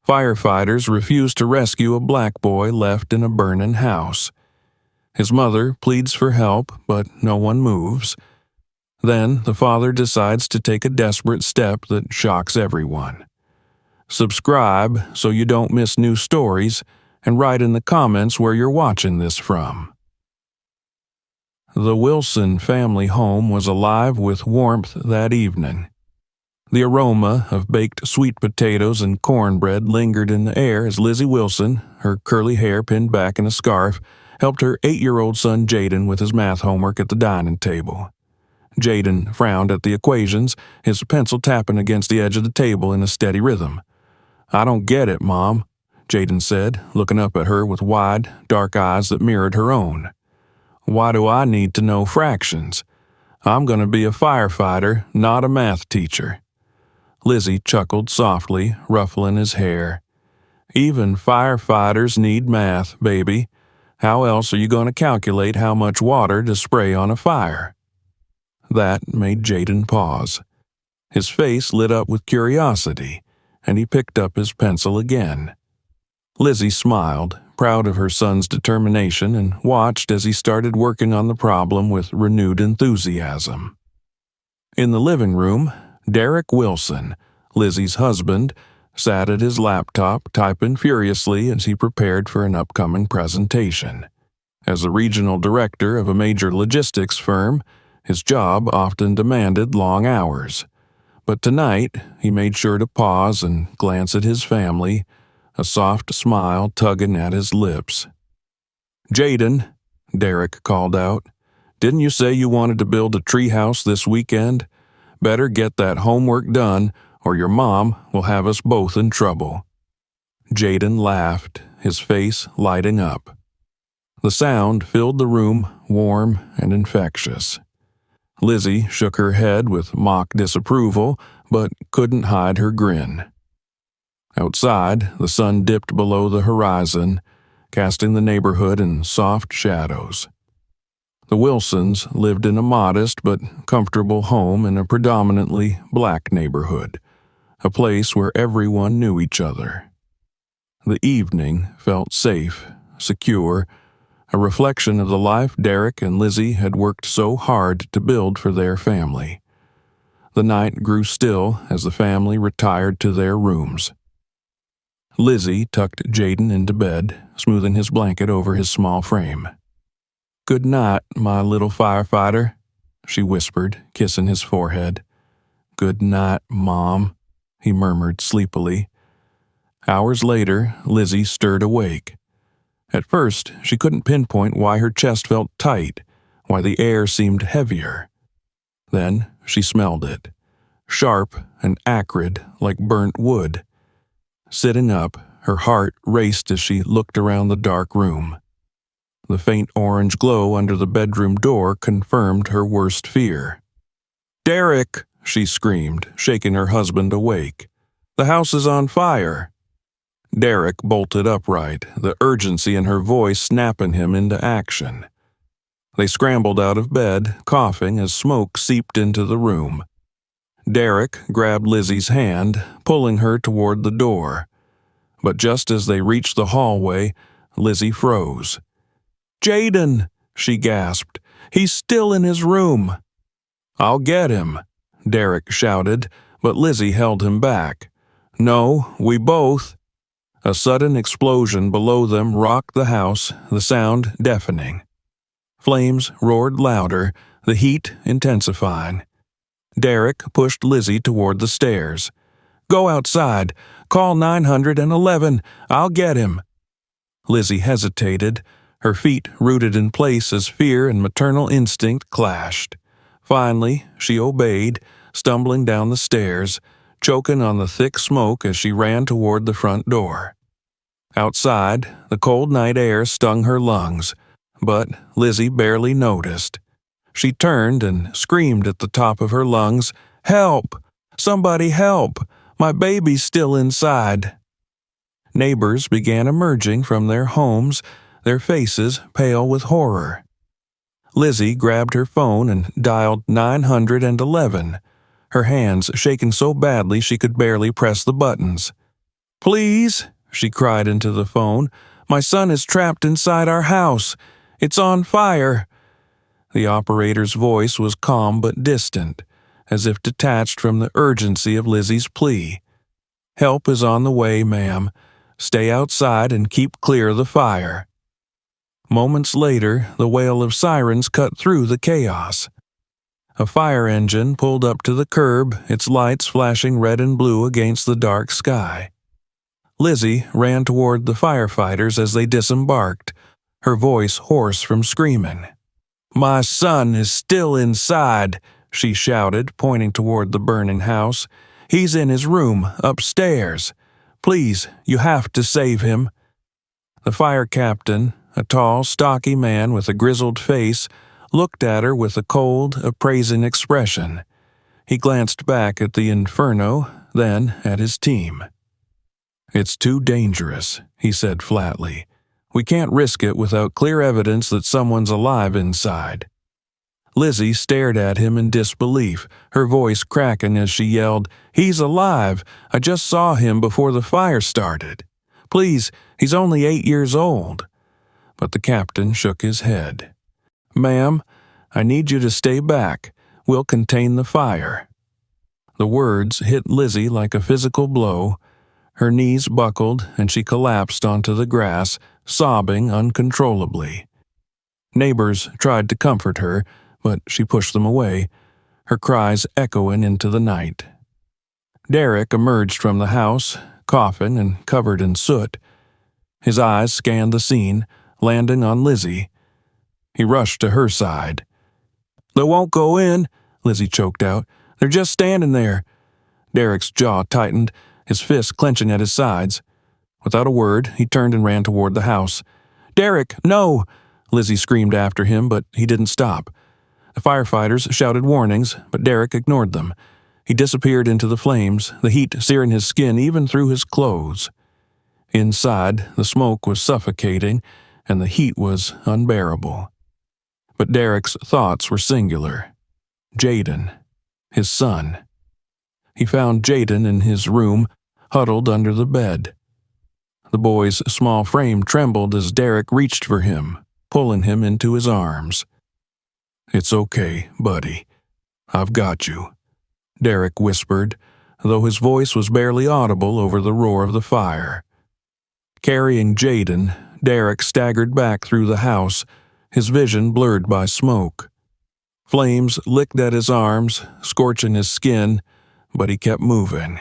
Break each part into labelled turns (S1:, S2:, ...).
S1: Firefighters refuse to rescue a black boy left in a burning house. His mother pleads for help, but no one moves. Then the father decides to take a desperate step that shocks everyone. Subscribe so you don't miss new stories, and write in the comments where you're watching this from. The Wilson family home was alive with warmth that evening. The aroma of baked sweet potatoes and cornbread lingered in the air as Lizzie Wilson, her curly hair pinned back in a scarf, helped her 8-year-old son Jaden with his math homework at the dining table. Jaden frowned at the equations, his pencil tapping against the edge of the table in a steady rhythm. "I don't get it, Mom," Jaden said, looking up at her with wide, dark eyes that mirrored her own. "Why do I need to know fractions? I'm going to be a firefighter, not a math teacher." Lizzie chuckled softly, ruffling his hair. "Even firefighters need math, baby. How else are you going to calculate how much water to spray on a fire?" That made Jaden pause. His face lit up with curiosity, and he picked up his pencil again. Lizzie smiled, proud of her son's determination, and watched as he started working on the problem with renewed enthusiasm. In the living room, Derek Wilson, Lizzie's husband, sat at his laptop typing furiously as he prepared for an upcoming presentation. As the regional director of a major logistics firm, his job often demanded long hours. But tonight, he made sure to pause and glance at his family, a soft smile tugging at his lips. "Jaden," Derek called out, "didn't you say you wanted to build a treehouse this weekend? Better get that homework done, or your mom will have us both in trouble." Jaden laughed, his face lighting up. The sound filled the room, warm and infectious. Lizzie shook her head with mock disapproval, but couldn't hide her grin. Outside, the sun dipped below the horizon, casting the neighborhood in soft shadows. The Wilsons lived in a modest but comfortable home in a predominantly black neighborhood, a place where everyone knew each other. The evening felt safe, secure, a reflection of the life Derek and Lizzie had worked so hard to build for their family. The night grew still as the family retired to their rooms. Lizzie tucked Jaden into bed, smoothing his blanket over his small frame. "Good night, my little firefighter," she whispered, kissing his forehead. "Good night, Mom," he murmured sleepily. Hours later, Lizzie stirred awake. At first, she couldn't pinpoint why her chest felt tight, why the air seemed heavier. Then she smelled it, sharp and acrid like burnt wood. Sitting up, her heart raced as she looked around the dark room. The faint orange glow under the bedroom door confirmed her worst fear. "Derek!" she screamed, shaking her husband awake. "The house is on fire!" Derek bolted upright, the urgency in her voice snapping him into action. They scrambled out of bed, coughing as smoke seeped into the room. Derek grabbed Lizzie's hand, pulling her toward the door. But just as they reached the hallway, Lizzie froze. "Jaden!" she gasped. "He's still in his room!" "I'll get him," Derek shouted, but Lizzie held him back. "No, we both." A sudden explosion below them rocked the house, the sound deafening. Flames roared louder, the heat intensifying. Derek pushed Lizzie toward the stairs. "Go outside. Call 911. I'll get him." Lizzie hesitated, her feet rooted in place as fear and maternal instinct clashed. Finally, she obeyed, stumbling down the stairs, choking on the thick smoke as she ran toward the front door. Outside, the cold night air stung her lungs, but Lizzie barely noticed. She turned and screamed at the top of her lungs, "Help! Somebody help! My baby's still inside!" Neighbors began emerging from their homes, their faces pale with horror. Lizzie grabbed her phone and dialed 911, her hands shaking so badly she could barely press the buttons. "Please," she cried into the phone. "My son is trapped inside our house. It's on fire." The operator's voice was calm but distant, as if detached from the urgency of Lizzie's plea. "Help is on the way, ma'am. Stay outside and keep clear of the fire." Moments later, the wail of sirens cut through the chaos. A fire engine pulled up to the curb, its lights flashing red and blue against the dark sky. Lizzie ran toward the firefighters as they disembarked, her voice hoarse from screaming. "My son is still inside," she shouted, pointing toward the burning house. "He's in his room, upstairs. Please, you have to save him." The fire captain, a tall, stocky man with a grizzled face, looked at her with a cold, appraising expression. He glanced back at the inferno, then at his team. "It's too dangerous," he said flatly. "We can't risk it without clear evidence that someone's alive inside." Lizzie stared at him in disbelief, her voice cracking as she yelled, "He's alive! I just saw him before the fire started. Please, he's only 8 years old." But the captain shook his head. "Ma'am, I need you to stay back. We'll contain the fire." The words hit Lizzie like a physical blow. Her knees buckled and she collapsed onto the grass, sobbing uncontrollably. Neighbors tried to comfort her, but she pushed them away, her cries echoing into the night. Derek emerged from the house, coughing and covered in soot. His eyes scanned the scene, landing on Lizzie. He rushed to her side. "They won't go in," Lizzie choked out. "They're just standing there." Derek's jaw tightened, his fists clenching at his sides. Without a word, he turned and ran toward the house. "Derek, no!" Lizzie screamed after him, but he didn't stop. The firefighters shouted warnings, but Derek ignored them. He disappeared into the flames, the heat searing his skin even through his clothes. Inside, the smoke was suffocating, and the heat was unbearable. But Derek's thoughts were singular. Jaden, his son. He found Jaden in his room, huddled under the bed. The boy's small frame trembled as Derek reached for him, pulling him into his arms. "It's okay, buddy. I've got you," Derek whispered, though his voice was barely audible over the roar of the fire. Carrying Jaden, Derek staggered back through the house, his vision blurred by smoke. Flames licked at his arms, scorching his skin, but he kept moving.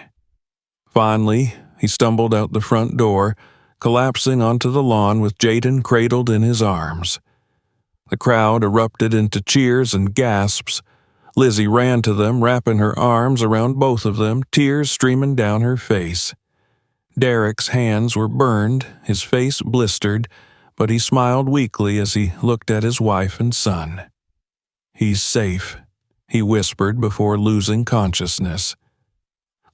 S1: Finally, he stumbled out the front door, collapsing onto the lawn with Jaden cradled in his arms. The crowd erupted into cheers and gasps. Lizzie ran to them, wrapping her arms around both of them, tears streaming down her face. Derek's hands were burned, his face blistered, but he smiled weakly as he looked at his wife and son. "He's safe," he whispered before losing consciousness.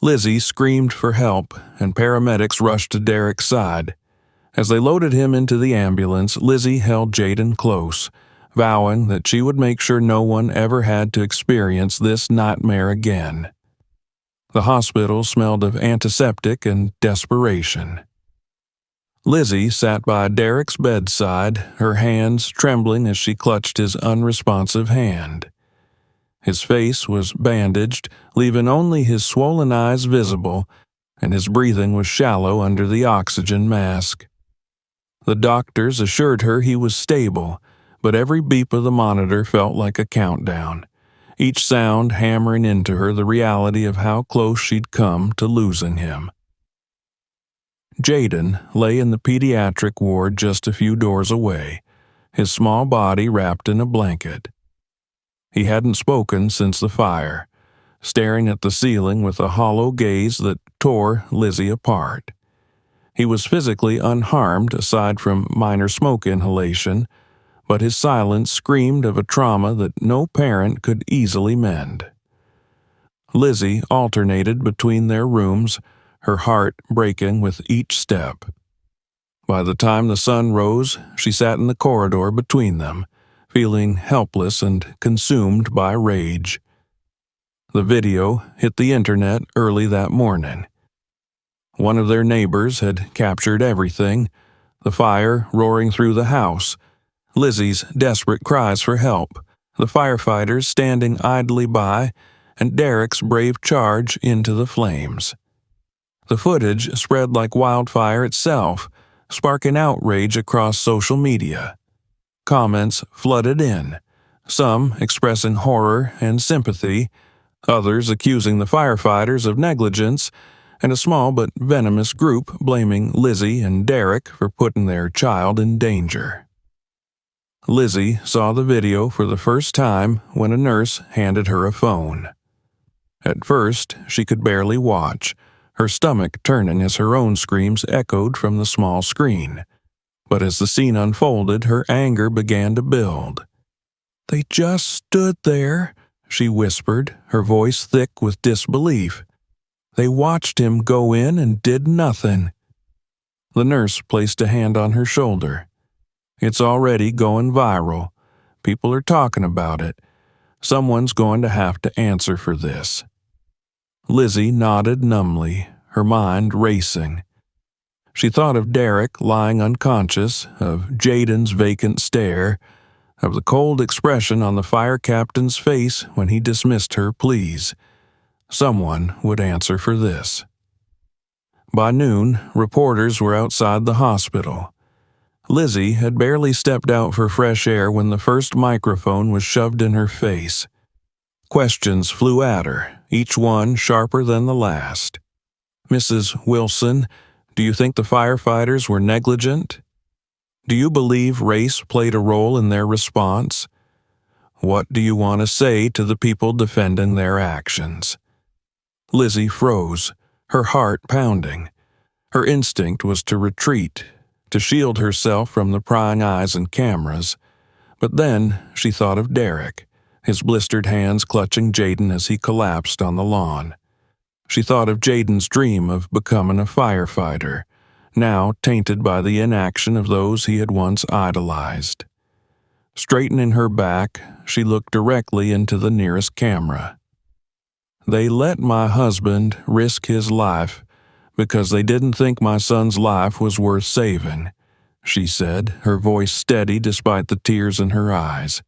S1: Lizzie screamed for help, and paramedics rushed to Derek's side. As they loaded him into the ambulance, Lizzie held Jaden close, vowing that she would make sure no one ever had to experience this nightmare again. The hospital smelled of antiseptic and desperation. Lizzie sat by Derek's bedside, her hands trembling as she clutched his unresponsive hand. His face was bandaged, leaving only his swollen eyes visible, and his breathing was shallow under the oxygen mask. The doctors assured her he was stable, but every beep of the monitor felt like a countdown, each sound hammering into her the reality of how close she'd come to losing him. Jaden lay in the pediatric ward just a few doors away, his small body wrapped in a blanket. He hadn't spoken since the fire, staring at the ceiling with a hollow gaze that tore Lizzie apart. He was physically unharmed aside from minor smoke inhalation, but his silence screamed of a trauma that no parent could easily mend. Lizzie alternated between their rooms, her heart breaking with each step. By the time the sun rose, she sat in the corridor between them, feeling helpless and consumed by rage. The video hit the internet early that morning. One of their neighbors had captured everything: the fire roaring through the house, Lizzie's desperate cries for help, the firefighters standing idly by, and Derek's brave charge into the flames. The footage spread like wildfire itself, sparking outrage across social media. Comments flooded in, some expressing horror and sympathy, others accusing the firefighters of negligence, and a small but venomous group blaming Lizzie and Derek for putting their child in danger. Lizzie saw the video for the first time when a nurse handed her a phone. At first, she could barely watch, her stomach turning as her own screams echoed from the small screen. But as the scene unfolded, her anger began to build. "They just stood there," she whispered, her voice thick with disbelief. "They watched him go in and did nothing." The nurse placed a hand on her shoulder. "It's already going viral. People are talking about it. Someone's going to have to answer for this." Lizzie nodded numbly, her mind racing. She thought of Derek lying unconscious, of Jaden's vacant stare, of the cold expression on the fire captain's face when he dismissed her pleas. Someone would answer for this. By noon, reporters were outside the hospital. Lizzie had barely stepped out for fresh air when the first microphone was shoved in her face. Questions flew at her, each one sharper than the last. "Mrs. Wilson, do you think the firefighters were negligent? Do you believe race played a role in their response? What do you want to say to the people defending their actions?" Lizzie froze, her heart pounding. Her instinct was to retreat, to shield herself from the prying eyes and cameras. But then she thought of Derek, his blistered hands clutching Jaden as he collapsed on the lawn. She thought of Jaden's dream of becoming a firefighter, now tainted by the inaction of those he had once idolized. Straightening her back, she looked directly into the nearest camera. "They let my husband risk his life because they didn't think my son's life was worth saving," she said, her voice steady despite the tears in her eyes.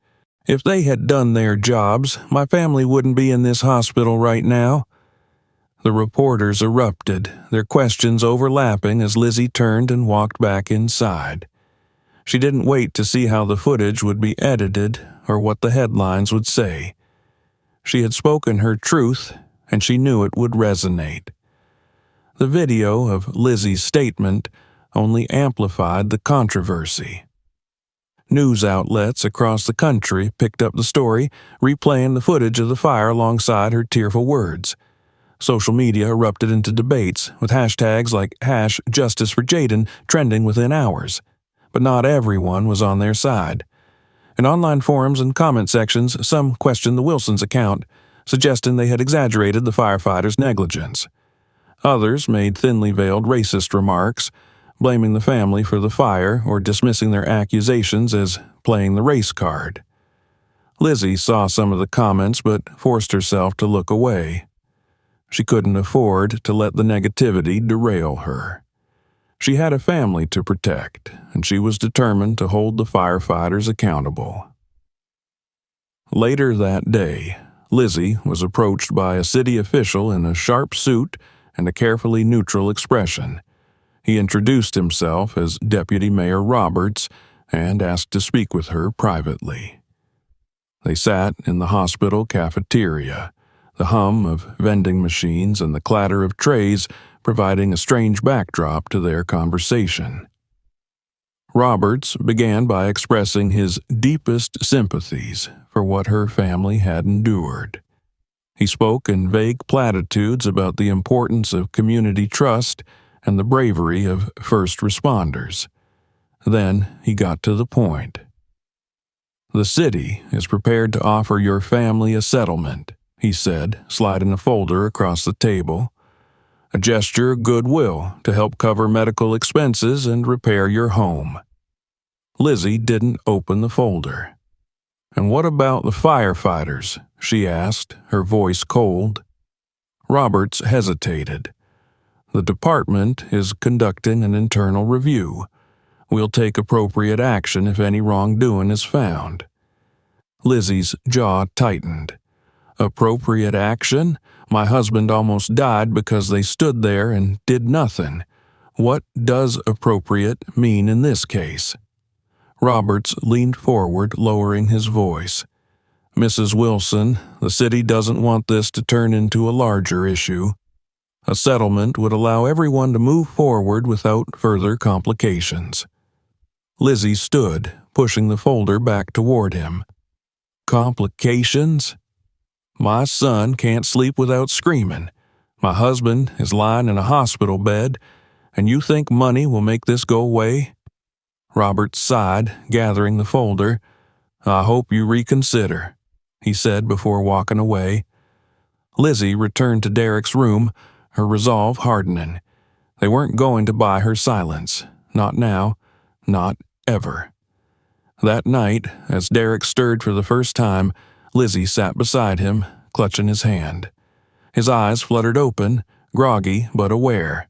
S1: "If they had done their jobs, my family wouldn't be in this hospital right now." The reporters erupted, their questions overlapping as Lizzie turned and walked back inside. She didn't wait to see how the footage would be edited or what the headlines would say. She had spoken her truth, and she knew it would resonate. The video of Lizzie's statement only amplified the controversy. News outlets across the country picked up the story, replaying the footage of the fire alongside her tearful words. Social media erupted into debates, with hashtags like #JusticeForJaden trending within hours. But not everyone was on their side. In online forums and comment sections, some questioned the Wilsons' account, suggesting they had exaggerated the firefighters' negligence. Others made thinly veiled racist remarks, blaming the family for the fire or dismissing their accusations as playing the race card. Lizzie saw some of the comments but forced herself to look away. She couldn't afford to let the negativity derail her. She had a family to protect, and she was determined to hold the firefighters accountable. Later that day, Lizzie was approached by a city official in a sharp suit and a carefully neutral expression. He introduced himself as Deputy Mayor Roberts and asked to speak with her privately. They sat in the hospital cafeteria, the hum of vending machines and the clatter of trays providing a strange backdrop to their conversation. Roberts began by expressing his deepest sympathies for what her family had endured. He spoke in vague platitudes about the importance of community trust and the bravery of first responders. Then he got to the point. "The city is prepared to offer your family a settlement," he said, sliding a folder across the table. "A gesture of goodwill to help cover medical expenses and repair your home." Lizzie didn't open the folder. "And what about the firefighters?" she asked, her voice cold. Roberts hesitated. The department is conducting an internal review. We'll take appropriate action if any wrongdoing is found." Lizzie's jaw tightened. "Appropriate action? My husband almost died because they stood there and did nothing. What does appropriate mean in this case?" Roberts leaned forward, lowering his voice. "Mrs. Wilson, the city doesn't want this to turn into a larger issue. A settlement would allow everyone to move forward without further complications." Lizzie stood, pushing the folder back toward him. "Complications? My son can't sleep without screaming. My husband is lying in a hospital bed, and you think money will make this go away?" Robert sighed, gathering the folder. "I hope you reconsider," he said before walking away. Lizzie returned to Derek's room, her resolve hardening. They weren't going to buy her silence. Not now. Not ever. That night, as Derek stirred for the first time, Lizzie sat beside him, clutching his hand. His eyes fluttered open, groggy but aware.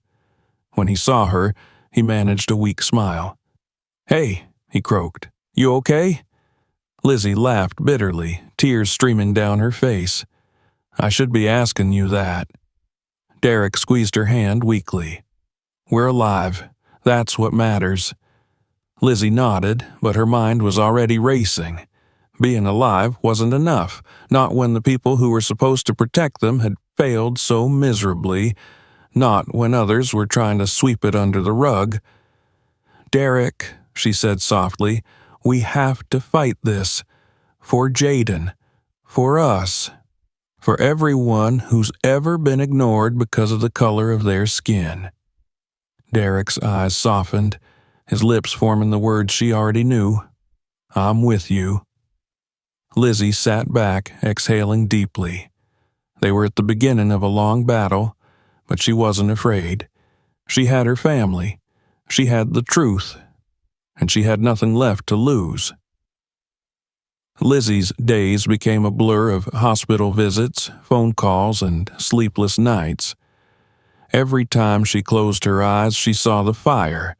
S1: When he saw her, he managed a weak smile. "Hey," he croaked. "You okay?" Lizzie laughed bitterly, tears streaming down her face. "I should be asking you that." Derek squeezed her hand weakly. "We're alive. That's what matters." Lizzie nodded, but her mind was already racing. Being alive wasn't enough, not when the people who were supposed to protect them had failed so miserably, not when others were trying to sweep it under the rug. "Derek," she said softly, "we have to fight this. For Jaden. For us. For everyone who's ever been ignored because of the color of their skin." Derek's eyes softened, his lips forming the words she already knew. "I'm with you." Lizzie sat back, exhaling deeply. They were at the beginning of a long battle, but she wasn't afraid. She had her family. She had the truth. And she had nothing left to lose. Lizzie's days became a blur of hospital visits, phone calls, and sleepless nights. Every time she closed her eyes, she saw the fire,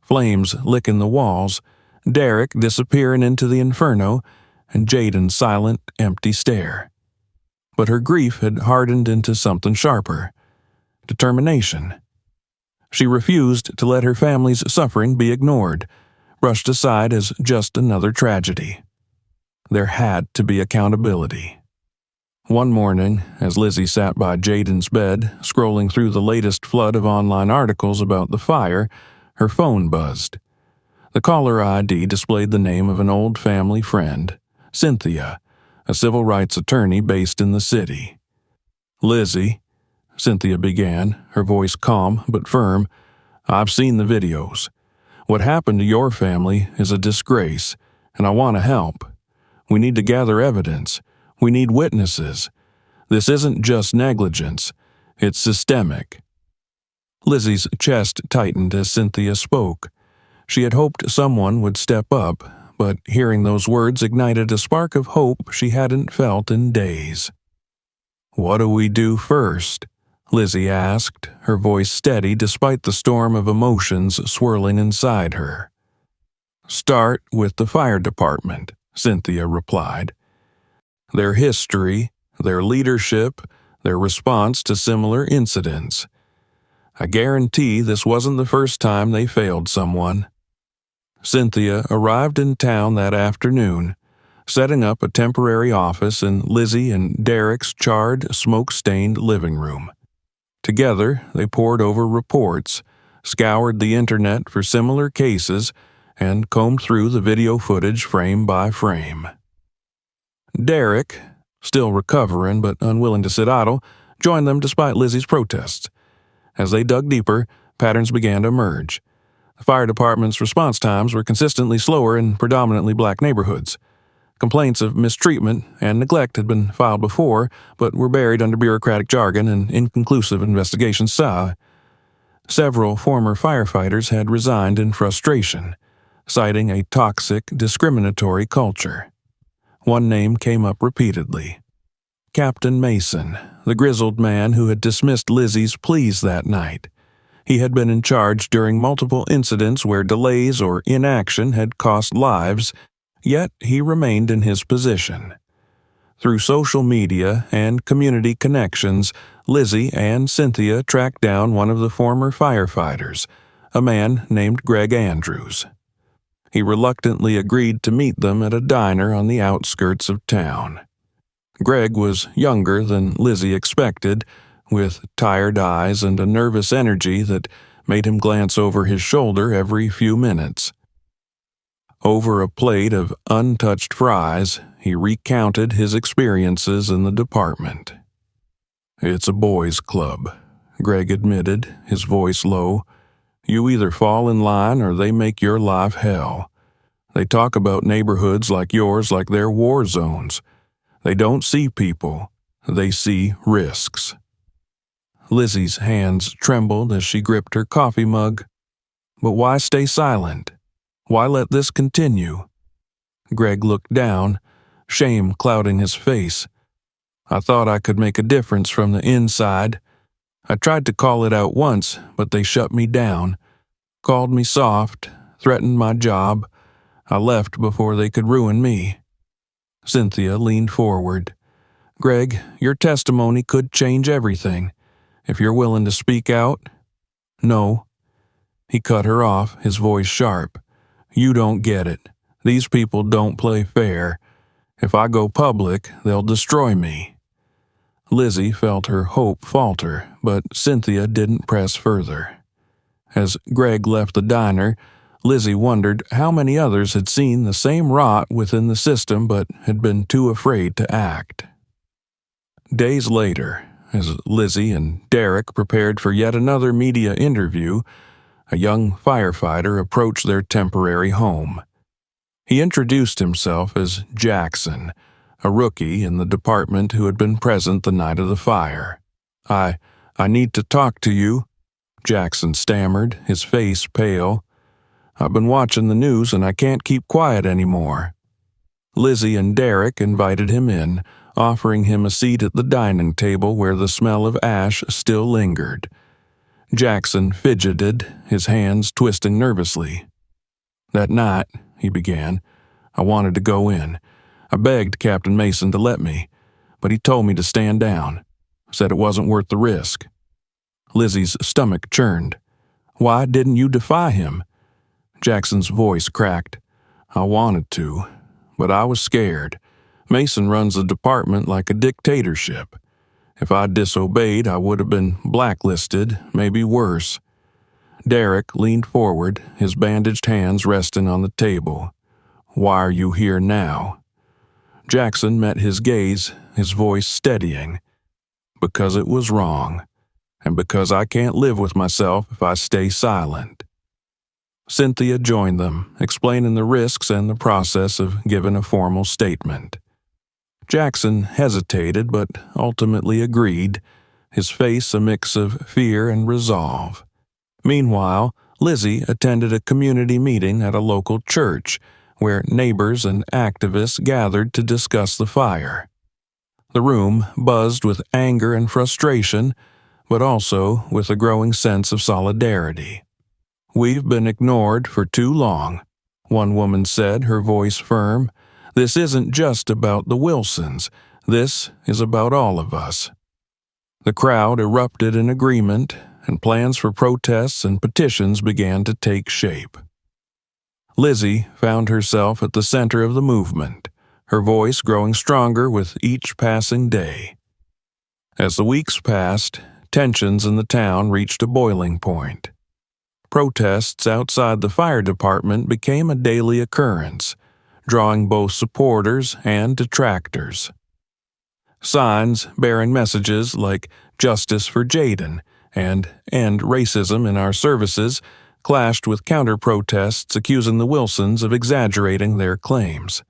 S1: flames licking the walls, Derek disappearing into the inferno, and Jaden's silent, empty stare. But her grief had hardened into something sharper: determination. She refused to let her family's suffering be ignored, brushed aside as just another tragedy. There had to be accountability. One morning, as Lizzie sat by Jaden's bed, scrolling through the latest flood of online articles about the fire, her phone buzzed. The caller ID displayed the name of an old family friend, Cynthia, a civil rights attorney based in the city. "Lizzie," Cynthia began, her voice calm but firm, "I've seen the videos. What happened to your family is a disgrace, and I want to help. We need to gather evidence. We need witnesses. This isn't just negligence. It's systemic." Lizzie's chest tightened as Cynthia spoke. She had hoped someone would step up, but hearing those words ignited a spark of hope she hadn't felt in days. "What do we do first?" Lizzie asked, her voice steady despite the storm of emotions swirling inside her. "Start with the fire department," Cynthia replied. "Their history, their leadership, their response to similar incidents. I guarantee this wasn't the first time they failed someone." Cynthia arrived in town that afternoon, setting up a temporary office in Lizzie and Derek's charred, smoke-stained living room. Together, they pored over reports, scoured the internet for similar cases, and combed through the video footage frame by frame. Derek, still recovering but unwilling to sit idle, joined them despite Lizzie's protests. As they dug deeper, patterns began to emerge. The fire department's response times were consistently slower in predominantly black neighborhoods. Complaints of mistreatment and neglect had been filed before, but were buried under bureaucratic jargon and inconclusive investigations. Several former firefighters had resigned in frustration, citing a toxic, discriminatory culture. One name came up repeatedly: Captain Mason, the grizzled man who had dismissed Lizzie's pleas that night. He had been in charge during multiple incidents where delays or inaction had cost lives, yet he remained in his position. Through social media and community connections, Lizzie and Cynthia tracked down one of the former firefighters, a man named Greg Andrews. He reluctantly agreed to meet them at a diner on the outskirts of town. Greg was younger than Lizzie expected, with tired eyes and a nervous energy that made him glance over his shoulder every few minutes. Over a plate of untouched fries, he recounted his experiences in the department. "It's a boys' club," Greg admitted, his voice low. "You either fall in line or they make your life hell. They talk about neighborhoods like yours like they're war zones. They don't see people, they see risks." Lizzie's hands trembled as she gripped her coffee mug. But why stay silent? Why let this continue? Greg looked down, shame clouding his face. "I thought I could make a difference from the inside. I tried to call it out once, but they shut me down, called me soft, threatened my job. I left before they could ruin me." Cynthia leaned forward. "Greg, your testimony could change everything. If you're willing to speak out." "No." He cut her off, his voice sharp. "You don't get it. These people don't play fair. If I go public, they'll destroy me." Lizzie felt her hope falter, but Cynthia didn't press further. As Greg left the diner, Lizzie wondered how many others had seen the same rot within the system but had been too afraid to act. Days later, as Lizzie and Derek prepared for yet another media interview, a young firefighter approached their temporary home. He introduced himself as Jackson, a rookie in the department who had been present the night of the fire. I need to talk to you," Jackson stammered, his face pale. "I've been watching the news and I can't keep quiet anymore." Lizzie and Derek invited him in, offering him a seat at the dining table where the smell of ash still lingered. Jackson fidgeted, his hands twisting nervously. "That night," he began, "I wanted to go in. I begged Captain Mason to let me, but he told me to stand down, said it wasn't worth the risk." Lizzie's stomach churned. "Why didn't you defy him?" Jackson's voice cracked. "I wanted to, but I was scared. Mason runs the department like a dictatorship. If I'd disobeyed, I would have been blacklisted, maybe worse." Derek leaned forward, his bandaged hands resting on the table. "Why are you here now?" Jackson met his gaze, his voice steadying. "Because it was wrong, and because I can't live with myself if I stay silent." Cynthia joined them, explaining the risks and the process of giving a formal statement. Jackson hesitated but ultimately agreed, his face a mix of fear and resolve. Meanwhile, Lizzie attended a community meeting at a local church, where neighbors and activists gathered to discuss the fire. The room buzzed with anger and frustration, but also with a growing sense of solidarity. "We've been ignored for too long," one woman said, her voice firm. "This isn't just about the Wilsons. This is about all of us." The crowd erupted in agreement, and plans for protests and petitions began to take shape. Lizzie found herself at the center of the movement, her voice growing stronger with each passing day. As the weeks passed, tensions in the town reached a boiling point. Protests outside the fire department became a daily occurrence, drawing both supporters and detractors. Signs bearing messages like "Justice for Jaden" and "End racism in our services" clashed with counter-protests accusing the Wilsons of exaggerating their claims.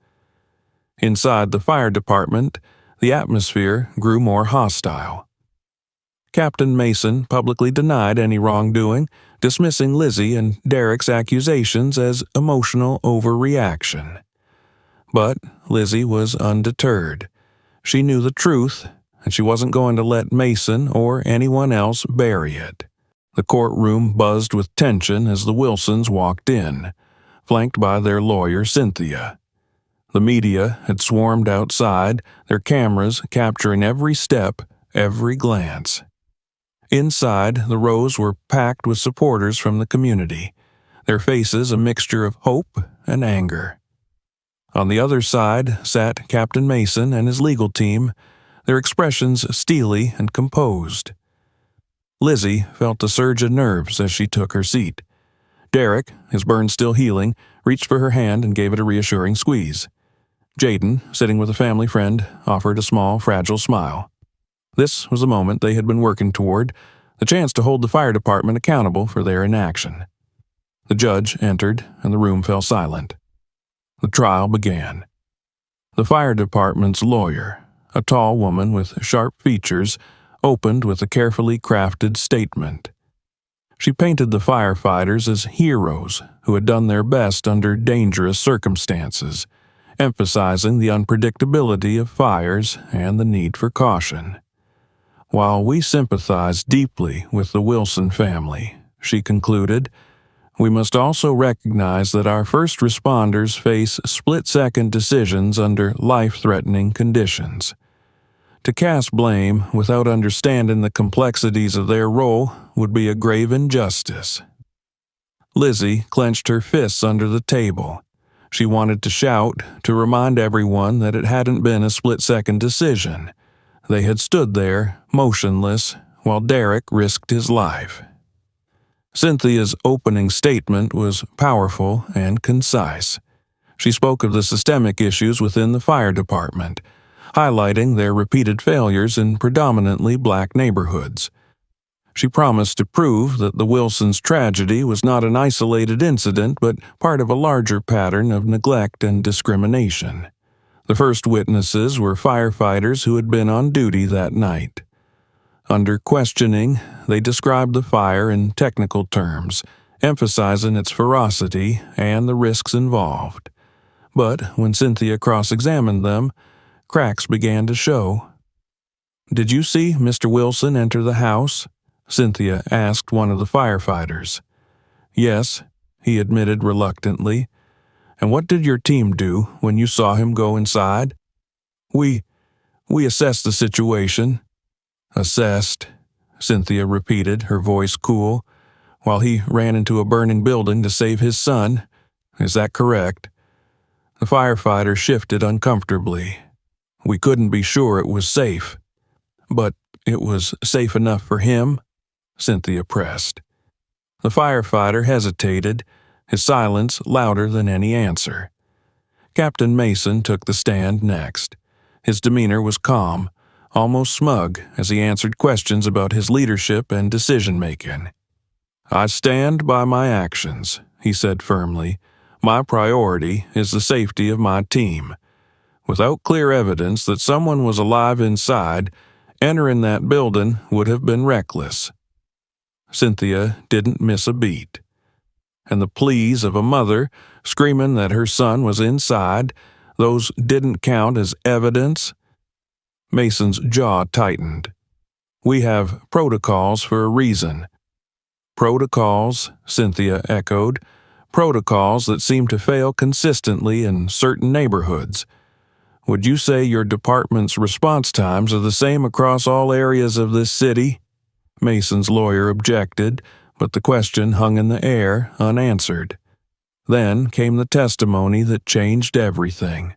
S1: Inside the fire department, the atmosphere grew more hostile. Captain Mason publicly denied any wrongdoing, dismissing Lizzie and Derek's accusations as emotional overreaction. But Lizzie was undeterred. She knew the truth, and she wasn't going to let Mason or anyone else bury it. The courtroom buzzed with tension as the Wilsons walked in, flanked by their lawyer, Cynthia. The media had swarmed outside, their cameras capturing every step, every glance. Inside, the rows were packed with supporters from the community, their faces a mixture of hope and anger. On the other side sat Captain Mason and his legal team, their expressions steely and composed. Lizzie felt a surge of nerves as she took her seat. Derek, his burn still healing, reached for her hand and gave it a reassuring squeeze. Jaden, sitting with a family friend, offered a small, fragile smile. This was the moment they had been working toward, the chance to hold the fire department accountable for their inaction. The judge entered, and the room fell silent. The trial began. The fire department's lawyer, a tall woman with sharp features, opened with a carefully crafted statement. She painted the firefighters as heroes who had done their best under dangerous circumstances, emphasizing the unpredictability of fires and the need for caution. While we sympathize deeply with the Wilson family, she concluded, we must also recognize that our first responders face split-second decisions under life-threatening conditions. To cast blame without understanding the complexities of their role would be a grave injustice. Lizzie clenched her fists under the table. She wanted to shout, to remind everyone that it hadn't been a split-second decision. They had stood there, motionless, while Derek risked his life. Cynthia's opening statement was powerful and concise. She spoke of the systemic issues within the fire department, highlighting their repeated failures in predominantly black neighborhoods. She promised to prove that the Wilsons' tragedy was not an isolated incident but part of a larger pattern of neglect and discrimination. The first witnesses were firefighters who had been on duty that night. Under questioning, they described the fire in technical terms, emphasizing its ferocity and the risks involved. But when Cynthia cross-examined them, cracks began to show. "Did you see Mr. Wilson enter the house?" Cynthia asked one of the firefighters. "Yes," he admitted reluctantly. "And what did your team do when you saw him go inside?" We assessed the situation." "Assessed," Cynthia repeated, her voice cool, "while he ran into a burning building to save his son. Is that correct?" The firefighter shifted uncomfortably. "We couldn't be sure it was safe." "But it was safe enough for him?" Cynthia pressed. The firefighter hesitated, his silence louder than any answer. Captain Mason took the stand next. His demeanor was calm, almost smug, as he answered questions about his leadership and decision-making. "I stand by my actions," he said firmly. "My priority is the safety of my team. Without clear evidence that someone was alive inside, entering that building would have been reckless." Cynthia didn't miss a beat. And the pleas of a mother screaming that her son was inside, those didn't count as evidence? Mason's jaw tightened. "We have protocols for a reason." "Protocols," Cynthia echoed. "Protocols that seem to fail consistently in certain neighborhoods. Would you say your department's response times are the same across all areas of this city?" Mason's lawyer objected, but the question hung in the air, unanswered. Then came the testimony that changed everything.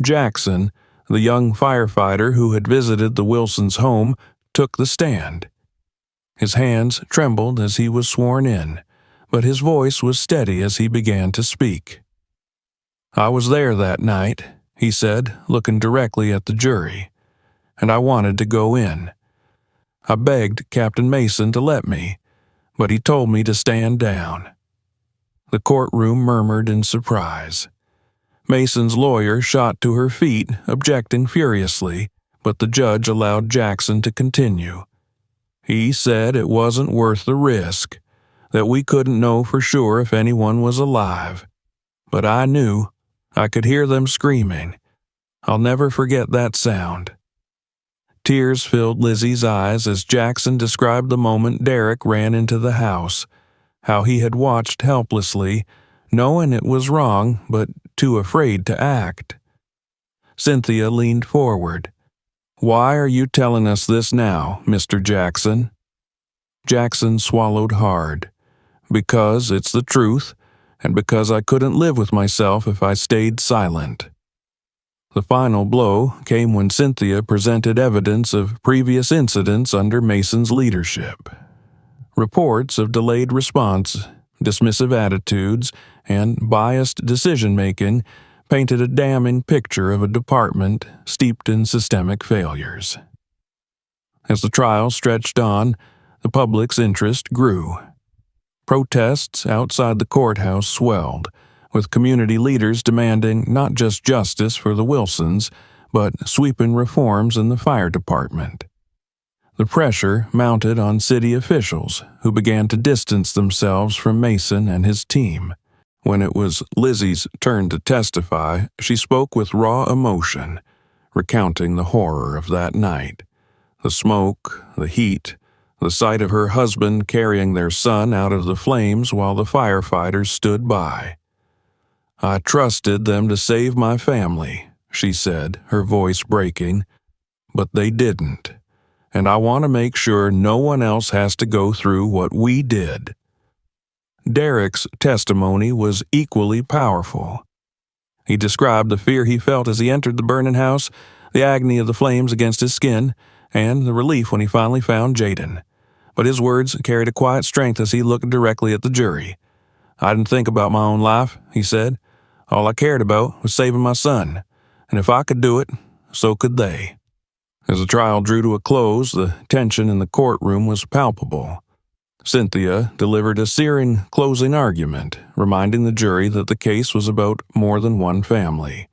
S1: Jackson, the young firefighter who had visited the Wilsons' home, took the stand. His hands trembled as he was sworn in, but his voice was steady as he began to speak. "I was there that night," he said, looking directly at the jury, "and I wanted to go in. I begged Captain Mason to let me, but he told me to stand down." The courtroom murmured in surprise. Mason's lawyer shot to her feet, objecting furiously, but the judge allowed Jackson to continue. "He said it wasn't worth the risk, that we couldn't know for sure if anyone was alive. But I knew. I could hear them screaming. I'll never forget that sound." Tears filled Lizzie's eyes as Jackson described the moment Derek ran into the house, how he had watched helplessly, knowing it was wrong but too afraid to act. Cynthia leaned forward. "Why are you telling us this now, Mr. Jackson?" Jackson swallowed hard. "Because it's the truth, and because I couldn't live with myself if I stayed silent." The final blow came when Cynthia presented evidence of previous incidents under Mason's leadership. Reports of delayed response, dismissive attitudes, and biased decision-making painted a damning picture of a department steeped in systemic failures. As the trial stretched on, the public's interest grew. Protests outside the courthouse swelled, with community leaders demanding not just justice for the Wilsons, but sweeping reforms in the fire department. The pressure mounted on city officials, who began to distance themselves from Mason and his team. When it was Lizzie's turn to testify, she spoke with raw emotion, recounting the horror of that night. The smoke, the heat, the sight of her husband carrying their son out of the flames while the firefighters stood by. "I trusted them to save my family," she said, her voice breaking, "but they didn't, and I want to make sure no one else has to go through what we did." Derek's testimony was equally powerful. He described the fear he felt as he entered the burning house, the agony of the flames against his skin, and the relief when he finally found Jaden. But his words carried a quiet strength as he looked directly at the jury. "I didn't think about my own life," he said. "All I cared about was saving my son, and if I could do it, so could they." As the trial drew to a close, the tension in the courtroom was palpable. Cynthia delivered a searing closing argument, reminding the jury that the case was about more than one family.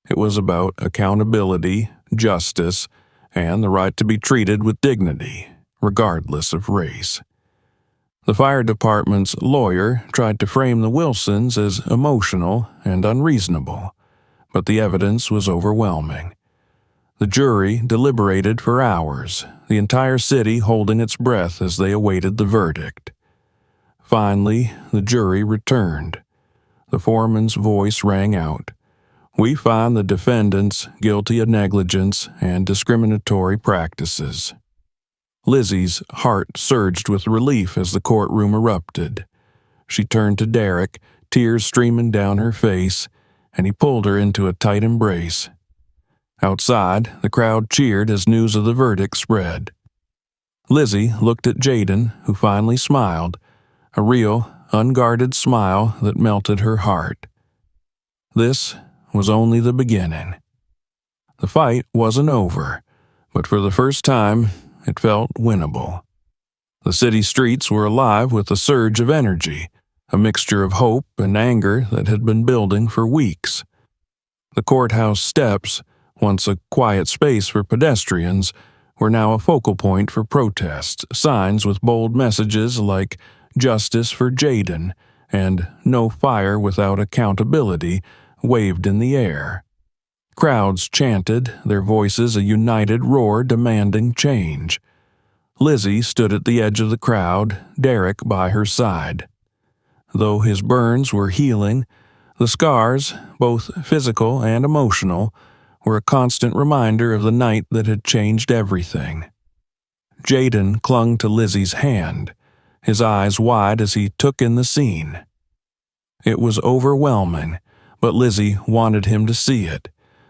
S1: It was about accountability, justice, and the right to be treated with dignity, regardless of race. The fire department's lawyer tried to frame the Wilsons as emotional and unreasonable, but the evidence was overwhelming. The jury deliberated for hours, the entire city holding its breath as they awaited the verdict. Finally, the jury returned. The foreman's voice rang out. "We find the defendants guilty of negligence and discriminatory practices." Lizzie's heart surged with relief as the courtroom erupted. She turned to Derek, tears streaming down her face, and he pulled her into a tight embrace. Outside, the crowd cheered as news of the verdict spread. Lizzie looked at Jaden, who finally smiled, a real, unguarded smile that melted her heart. This was only the beginning. The fight wasn't over, but for the first time, it felt winnable. The city streets were alive with a surge of energy, a mixture of hope and anger that had been building for weeks. The courthouse steps, once a quiet space for pedestrians, were now a focal point for protests, signs with bold messages like "Justice for Jaden" and "No fire without accountability" waved in the air. Crowds chanted, their voices a united roar demanding change. Lizzie stood at the edge of the crowd, Derek by her side. Though his burns were healing, the scars, both physical and emotional, were a constant reminder of the night that had changed everything. Jaden clung to Lizzie's hand, his eyes wide as he took in the scene. It was overwhelming, but Lizzie wanted him to see it,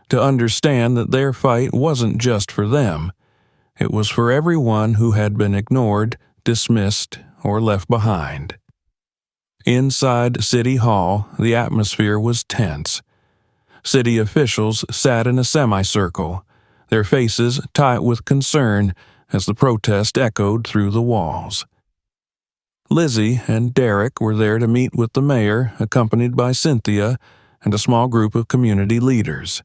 S1: to understand that their fight wasn't just for them. It was for everyone who had been ignored, dismissed, or left behind. Inside City Hall, the atmosphere was tense. City officials sat in a semicircle, their faces tight with concern as the protest echoed through the walls. Lizzie and Derek were there to meet with the mayor, accompanied by Cynthia and a small group of community leaders.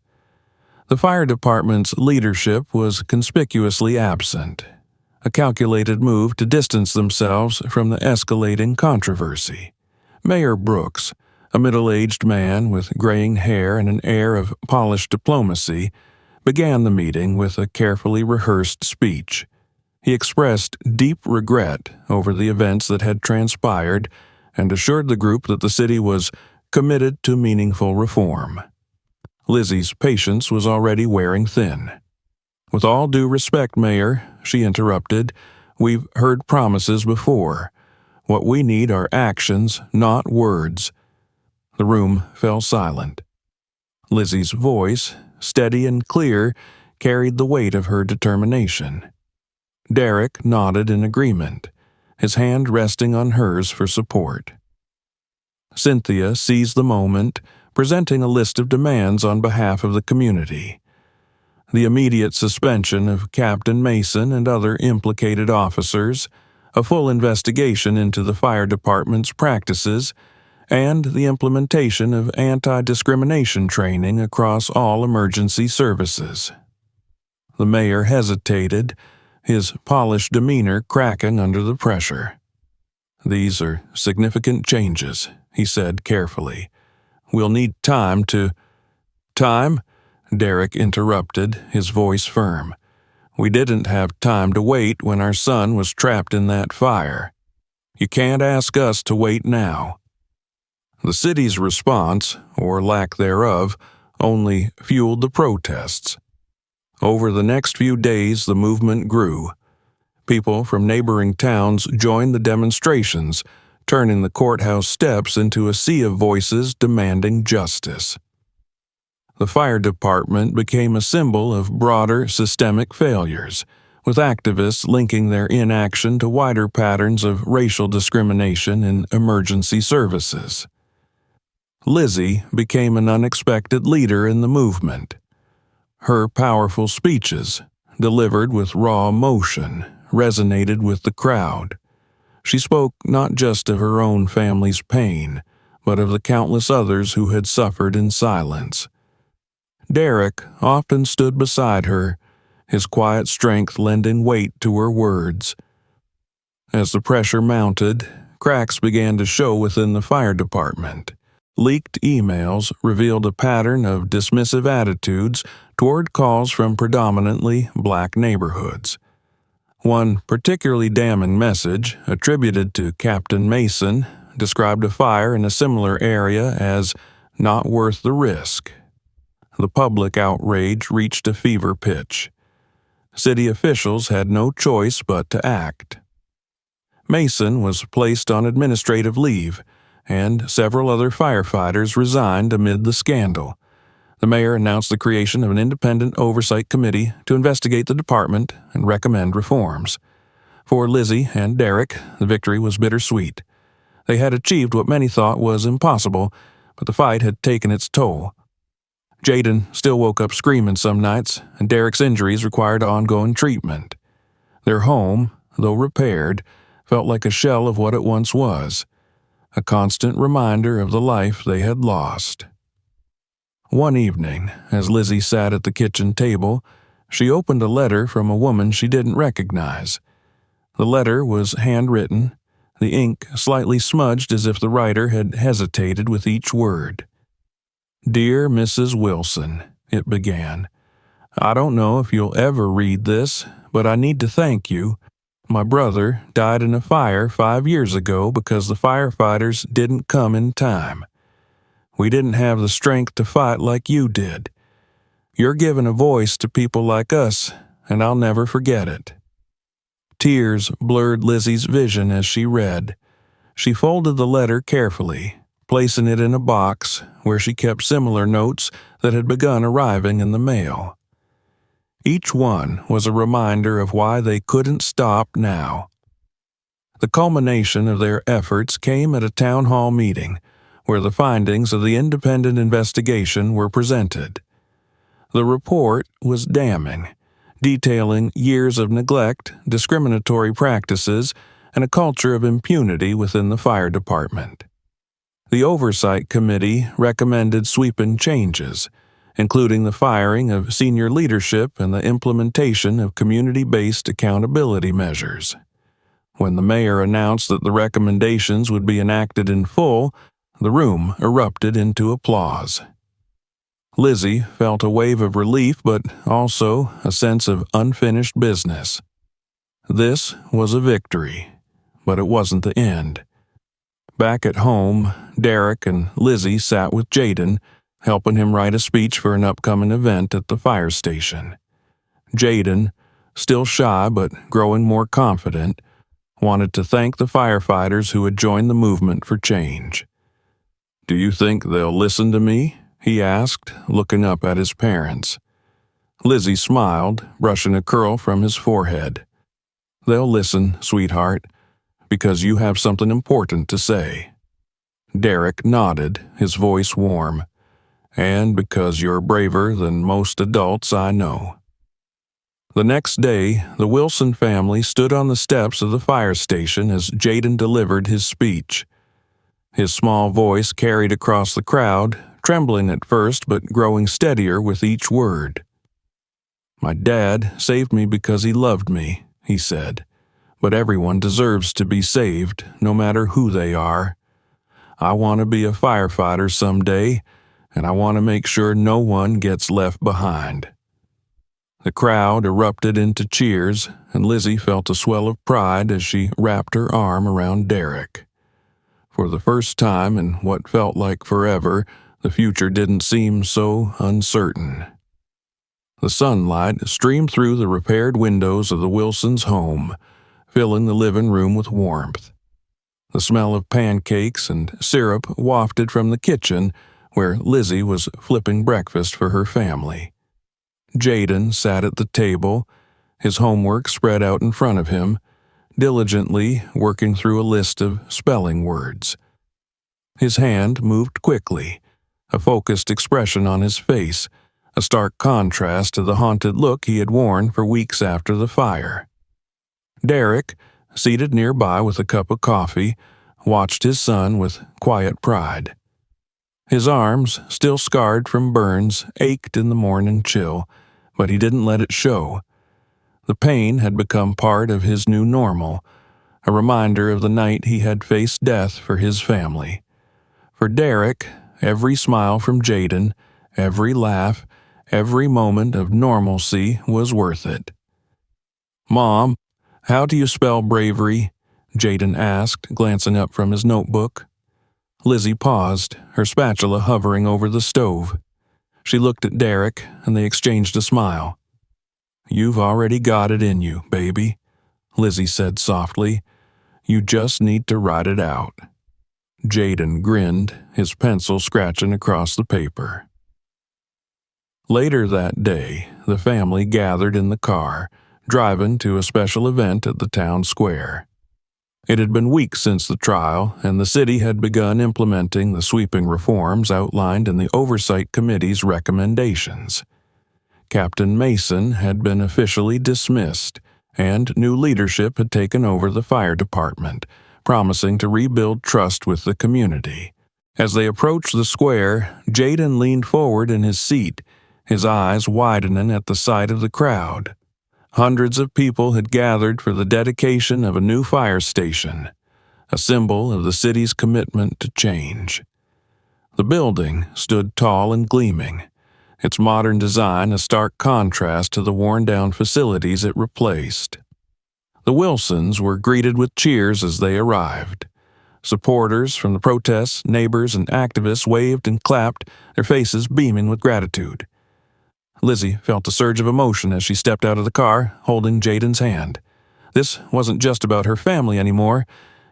S1: The fire department's leadership was conspicuously absent, a calculated move to distance themselves from the escalating controversy. Mayor Brooks, a middle-aged man with graying hair and an air of polished diplomacy, began the meeting with a carefully rehearsed speech. He expressed deep regret over the events that had transpired and assured the group that the city was committed to meaningful reform. Lizzie's patience was already wearing thin. "With all due respect, Mayor," she interrupted, "we've heard promises before. What we need are actions, not words." The room fell silent. Lizzie's voice, steady and clear, carried the weight of her determination. Derek nodded in agreement, his hand resting on hers for support. Cynthia seized the moment, presenting a list of demands on behalf of the community. The immediate suspension of Captain Mason and other implicated officers, a full investigation into the fire department's practices, and the implementation of anti-discrimination training across all emergency services. The mayor hesitated, his polished demeanor cracking under the pressure. "These are significant changes," he said carefully. "We'll need time to—" "Time?" Derek interrupted, his voice firm. "We didn't have time to wait when our son was trapped in that fire. You can't ask us to wait now." The city's response, or lack thereof, only fueled the protests. Over the next few days, the movement grew. People from neighboring towns joined the demonstrations, turning the courthouse steps into a sea of voices demanding justice. The fire department became a symbol of broader systemic failures, with activists linking their inaction to wider patterns of racial discrimination in emergency services. Lizzie became an unexpected leader in the movement. Her powerful speeches, delivered with raw emotion, resonated with the crowd. She spoke not just of her own family's pain, but of the countless others who had suffered in silence. Derek often stood beside her, his quiet strength lending weight to her words. As the pressure mounted, cracks began to show within the fire department. Leaked emails revealed a pattern of dismissive attitudes toward calls from predominantly black neighborhoods. One particularly damning message, attributed to Captain Mason, described a fire in a similar area as not worth the risk. The public outrage reached a fever pitch. City officials had no choice but to act. Mason was placed on administrative leave, and several other firefighters resigned amid the scandal. The mayor announced the creation of an independent oversight committee to investigate the department and recommend reforms. For Lizzie and Derek, the victory was bittersweet. They had achieved what many thought was impossible, but the fight had taken its toll. Jaden still woke up screaming some nights, and Derek's injuries required ongoing treatment. Their home, though repaired, felt like a shell of what it once was, a constant reminder of the life they had lost. One evening, as Lizzie sat at the kitchen table, she opened a letter from a woman she didn't recognize. The letter was handwritten, the ink slightly smudged as if the writer had hesitated with each word. "Dear Mrs. Wilson," it began, "I don't know if you'll ever read this, but I need to thank you. My brother died in a fire 5 years ago because the firefighters didn't come in time. We didn't have the strength to fight like you did. You're giving a voice to people like us, and I'll never forget it." Tears blurred Lizzie's vision as she read. She folded the letter carefully, placing it in a box where she kept similar notes that had begun arriving in the mail. Each one was a reminder of why they couldn't stop now. The culmination of their efforts came at a town hall meeting, where the findings of the independent investigation were presented. The report was damning, detailing years of neglect, discriminatory practices, and a culture of impunity within the fire department. The Oversight Committee recommended sweeping changes, including the firing of senior leadership and the implementation of community-based accountability measures. When the mayor announced that the recommendations would be enacted in full, the room erupted into applause. Lizzie felt a wave of relief but also a sense of unfinished business. This was a victory, but it wasn't the end. Back at home, Derek and Lizzie sat with Jaden, helping him write a speech for an upcoming event at the fire station. Jaden, still shy but growing more confident, wanted to thank the firefighters who had joined the movement for change. "Do you think they'll listen to me?" he asked, looking up at his parents. Lizzie smiled, brushing a curl from his forehead. "They'll listen, sweetheart, because you have something important to say." Derek nodded, his voice warm. "And because you're braver than most adults I know." The next day, the Wilson family stood on the steps of the fire station as Jaden delivered his speech. His small voice carried across the crowd, trembling at first but growing steadier with each word. "My dad saved me because he loved me," he said, "but everyone deserves to be saved, no matter who they are. I want to be a firefighter someday, and I want to make sure no one gets left behind." The crowd erupted into cheers, and Lizzie felt a swell of pride as she wrapped her arm around Derek. For the first time in what felt like forever, the future didn't seem so uncertain. The sunlight streamed through the repaired windows of the Wilsons' home, filling the living room with warmth. The smell of pancakes and syrup wafted from the kitchen, where Lizzie was flipping breakfast for her family. Jaden sat at the table, his homework spread out in front of him, diligently working through a list of spelling words. His hand moved quickly, a focused expression on his face, a stark contrast to the haunted look he had worn for weeks after the fire. Derek, seated nearby with a cup of coffee, watched his son with quiet pride. His arms, still scarred from burns, ached in the morning chill, but he didn't let it show. The pain had become part of his new normal, a reminder of the night he had faced death for his family. For Derek, every smile from Jaden, every laugh, every moment of normalcy was worth it. "Mom, how do you spell bravery?" Jaden asked, glancing up from his notebook. Lizzie paused, her spatula hovering over the stove. She looked at Derek, and they exchanged a smile. "You've already got it in you, baby," Lizzie said softly. "You just need to write it out." Jaden grinned, his pencil scratching across the paper. Later that day, the family gathered in the car, driving to a special event at the town square. It had been weeks since the trial, and the city had begun implementing the sweeping reforms outlined in the Oversight Committee's recommendations. Captain Mason had been officially dismissed, and new leadership had taken over the fire department, promising to rebuild trust with the community. As they approached the square, Jaden leaned forward in his seat, his eyes widening at the sight of the crowd. Hundreds of people had gathered for the dedication of a new fire station, a symbol of the city's commitment to change. The building stood tall and gleaming, its modern design a stark contrast to the worn-down facilities it replaced. The Wilsons were greeted with cheers as they arrived. Supporters from the protests, neighbors, and activists waved and clapped, their faces beaming with gratitude. Lizzie felt a surge of emotion as she stepped out of the car, holding Jaden's hand. This wasn't just about her family anymore.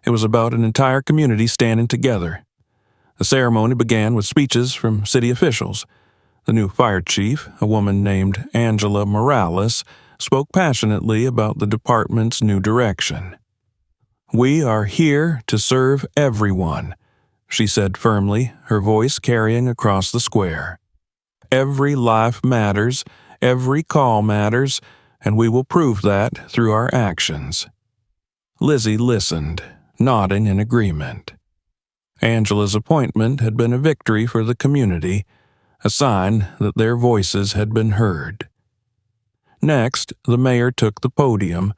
S1: It was about an entire community standing together. The ceremony began with speeches from city officials. The new fire chief, a woman named Angela Morales, spoke passionately about the department's new direction. "We are here to serve everyone," she said firmly, her voice carrying across the square. "Every life matters, every call matters, and we will prove that through our actions." Lizzie listened, nodding in agreement. Angela's appointment had been a victory for the community, a sign that their voices had been heard. Next, the mayor took the podium,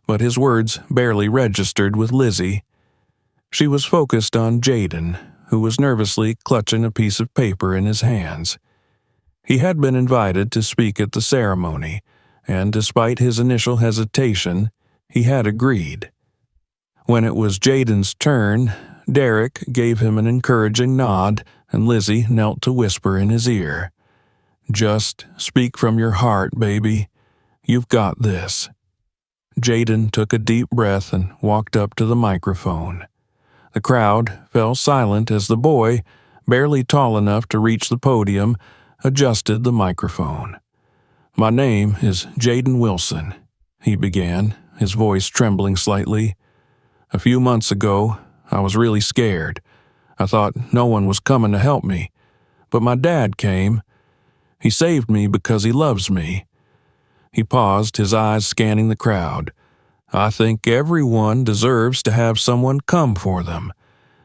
S1: but his words barely registered with Lizzie. She was focused on Jaden, who was nervously clutching a piece of paper in his hands. He had been invited to speak at the ceremony, and despite his initial hesitation, he had agreed. When it was Jaden's turn, Derek gave him an encouraging nod, and Lizzie knelt to whisper in his ear, "Just speak from your heart, baby. You've got this." Jaden took a deep breath and walked up to the microphone. The crowd fell silent as the boy, barely tall enough to reach the podium, adjusted the microphone. "My name is Jaden Wilson," he began, his voice trembling slightly. "A few months ago, I was really scared. I thought no one was coming to help me. But my dad came. He saved me because he loves me." He paused, his eyes scanning the crowd. "I think everyone deserves to have someone come for them.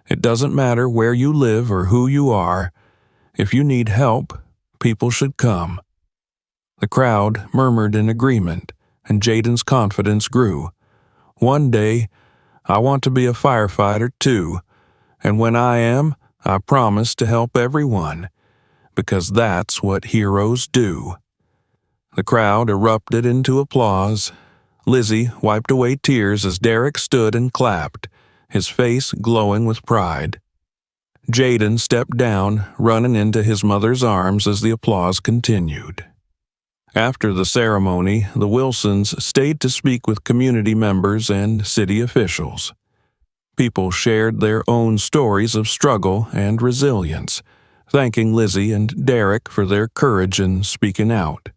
S1: It doesn't matter where you live or who you are. If you need help, people should come." The crowd murmured in agreement, and Jaden's confidence grew. "One day, I want to be a firefighter too, and when I am, I promise to help everyone, because that's what heroes do." The crowd erupted into applause. Lizzie wiped away tears as Derek stood and clapped, his face glowing with pride. Jaden stepped down, running into his mother's arms as the applause continued. After the ceremony, the Wilsons stayed to speak with community members and city officials. People shared their own stories of struggle and resilience, thanking Lizzie and Derek for their courage in speaking out.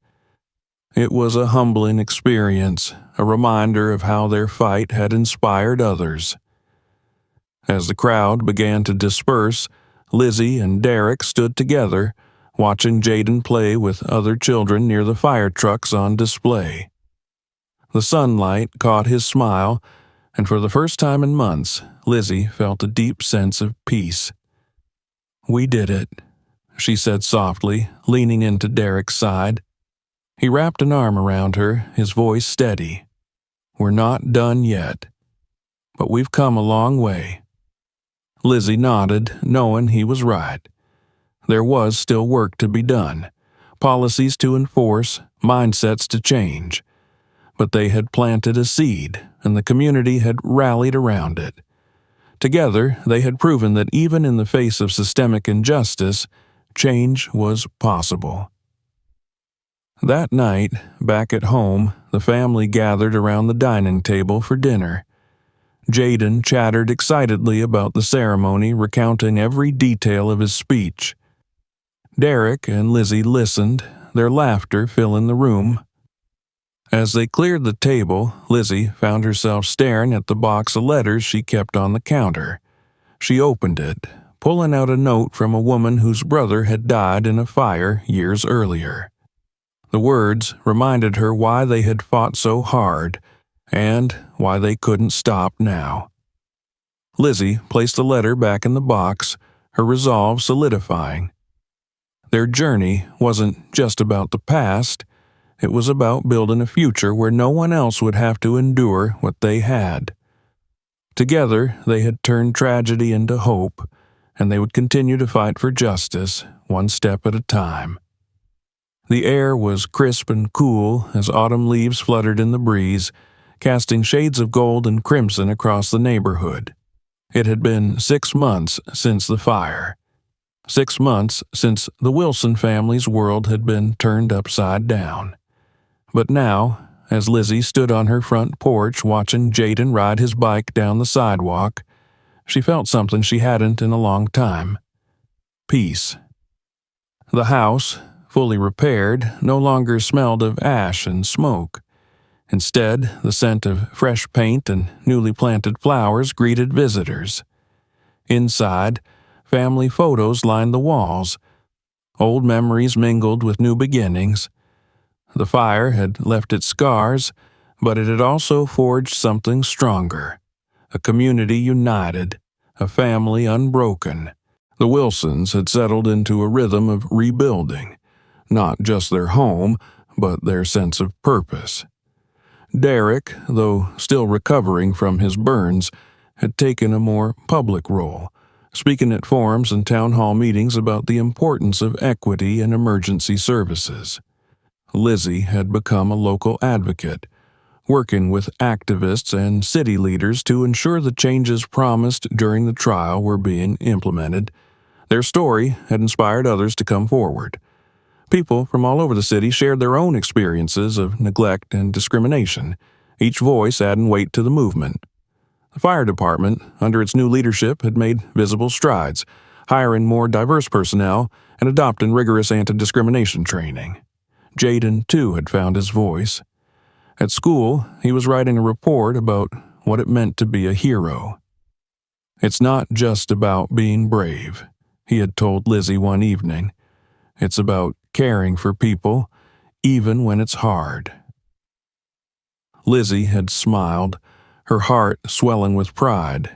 S1: It was a humbling experience, a reminder of how their fight had inspired others. As the crowd began to disperse, Lizzie and Derek stood together, watching Jaden play with other children near the fire trucks on display. The sunlight caught his smile, and for the first time in months, Lizzie felt a deep sense of peace. "We did it," she said softly, leaning into Derek's side. He wrapped an arm around her, his voice steady. "We're not done yet, but we've come a long way." Lizzie nodded, knowing he was right. There was still work to be done, policies to enforce, mindsets to change. But they had planted a seed, and the community had rallied around it. Together, they had proven that even in the face of systemic injustice, change was possible. That night, back at home, the family gathered around the dining table for dinner. Jaden chattered excitedly about the ceremony, recounting every detail of his speech. Derek and Lizzie listened, their laughter filling the room. As they cleared the table, Lizzie found herself staring at the box of letters she kept on the counter. She opened it, pulling out a note from a woman whose brother had died in a fire years earlier. The words reminded her why they had fought so hard, and why they couldn't stop now. Lizzie placed the letter back in the box, her resolve solidifying. Their journey wasn't just about the past, it was about building a future where no one else would have to endure what they had. Together, they had turned tragedy into hope, and they would continue to fight for justice, one step at a time. The air was crisp and cool as autumn leaves fluttered in the breeze, casting shades of gold and crimson across the neighborhood. It had been 6 months since the fire. 6 months since the Wilson family's world had been turned upside down. But now, as Lizzie stood on her front porch watching Jaden ride his bike down the sidewalk, she felt something she hadn't in a long time. Peace. The house, fully repaired, no longer smelled of ash and smoke. Instead, the scent of fresh paint and newly planted flowers greeted visitors. Inside, family photos lined the walls. Old memories mingled with new beginnings. The fire had left its scars, but it had also forged something stronger. A community united, a family unbroken. The Wilsons had settled into a rhythm of rebuilding, not just their home, but their sense of purpose. Derek, though still recovering from his burns, had taken a more public role, speaking at forums and town hall meetings about the importance of equity in emergency services. Lizzie had become a local advocate, working with activists and city leaders to ensure the changes promised during the trial were being implemented. Their story had inspired others to come forward. People from all over the city shared their own experiences of neglect and discrimination, each voice adding weight to the movement. The fire department, under its new leadership, had made visible strides, hiring more diverse personnel and adopting rigorous anti-discrimination training. Jaden, too, had found his voice. At school, he was writing a report about what it meant to be a hero. "It's not just about being brave," he had told Lizzie one evening. "It's about caring for people, even when it's hard." Lizzie had smiled, her heart swelling with pride.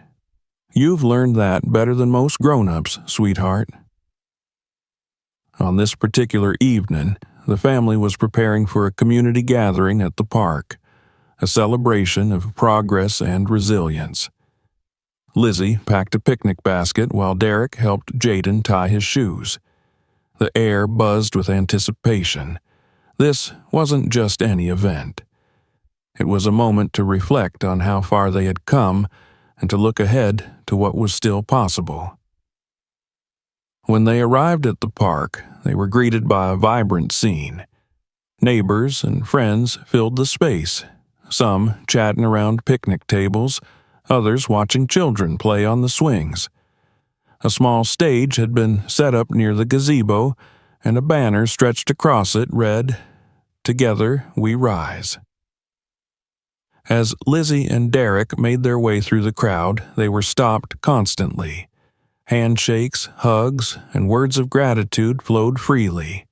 S1: "You've learned that better than most grown-ups, sweetheart." On this particular evening, the family was preparing for a community gathering at the park, a celebration of progress and resilience. Lizzie packed a picnic basket while Derek helped Jaden tie his shoes. The air buzzed with anticipation. This wasn't just any event. It was a moment to reflect on how far they had come and to look ahead to what was still possible. When they arrived at the park, they were greeted by a vibrant scene. Neighbors and friends filled the space, some chatting around picnic tables, others watching children play on the swings. A small stage had been set up near the gazebo, and a banner stretched across it read, "Together we rise." As Lizzie and Derek made their way through the crowd, they were stopped constantly. Handshakes, hugs, and words of gratitude flowed freely.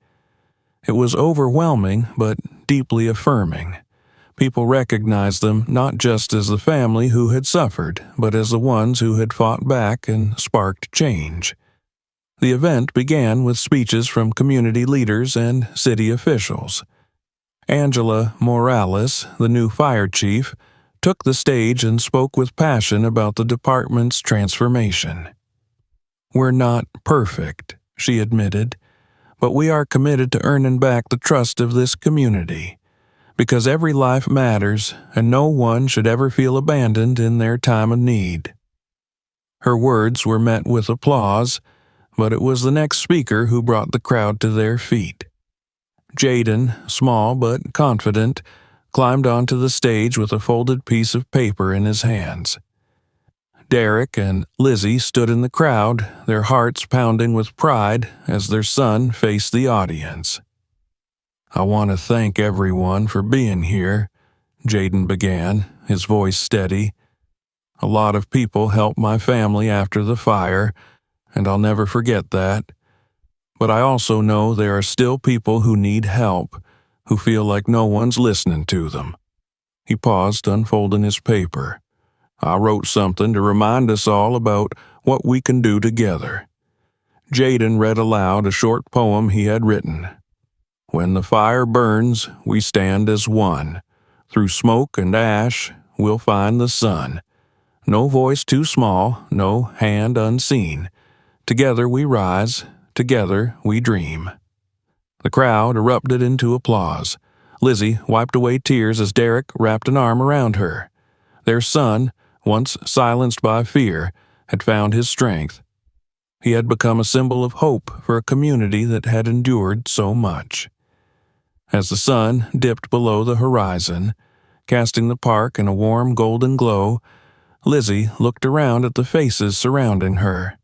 S1: It was overwhelming, but deeply affirming. People recognized them not just as the family who had suffered, but as the ones who had fought back and sparked change. The event began with speeches from community leaders and city officials. Angela Morales, the new fire chief, took the stage and spoke with passion about the department's transformation. "We're not perfect," she admitted, "but we are committed to earning back the trust of this community. Because every life matters, and no one should ever feel abandoned in their time of need." Her words were met with applause, but it was the next speaker who brought the crowd to their feet. Jaden, small but confident, climbed onto the stage with a folded piece of paper in his hands. Derek and Lizzie stood in the crowd, their hearts pounding with pride as their son faced the audience. "I want to thank everyone for being here," Jaden began, his voice steady. "A lot of people helped my family after the fire, and I'll never forget that. But I also know there are still people who need help, who feel like no one's listening to them." He paused, unfolding his paper. "I wrote something to remind us all about what we can do together." Jaden read aloud a short poem he had written. "When the fire burns, we stand as one. Through smoke and ash, we'll find the sun. No voice too small, no hand unseen. Together we rise, together we dream." The crowd erupted into applause. Lizzie wiped away tears as Derek wrapped an arm around her. Their son, once silenced by fear, had found his strength. He had become a symbol of hope for a community that had endured so much. As the sun dipped below the horizon, casting the park in a warm golden glow, Lizzie looked around at the faces surrounding her.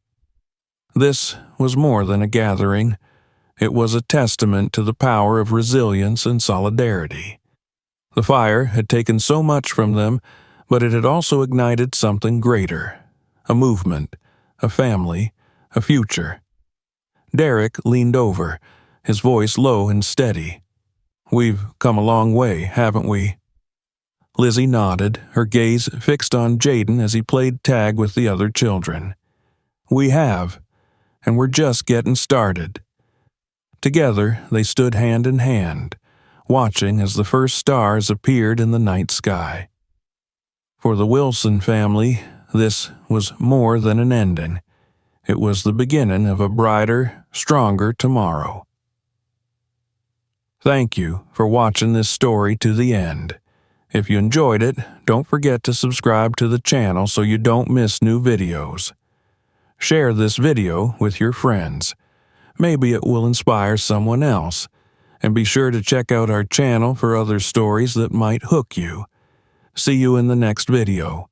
S1: This was more than a gathering. It was a testament to the power of resilience and solidarity. The fire had taken so much from them, but it had also ignited something greater: a movement, a family, a future. Derek leaned over, his voice low and steady. "We've come a long way, haven't we?" Lizzie nodded, her gaze fixed on Jaden as he played tag with the other children. "We have, and we're just getting started." Together, they stood hand in hand, watching as the first stars appeared in the night sky. For the Wilson family, this was more than an ending. It was the beginning of a brighter, stronger tomorrow. Thank you for watching this story to the end. If you enjoyed it, don't forget to subscribe to the channel so you don't miss new videos. Share this video with your friends. Maybe it will inspire someone else. And be sure to check out our channel for other stories that might hook you. See you in the next video.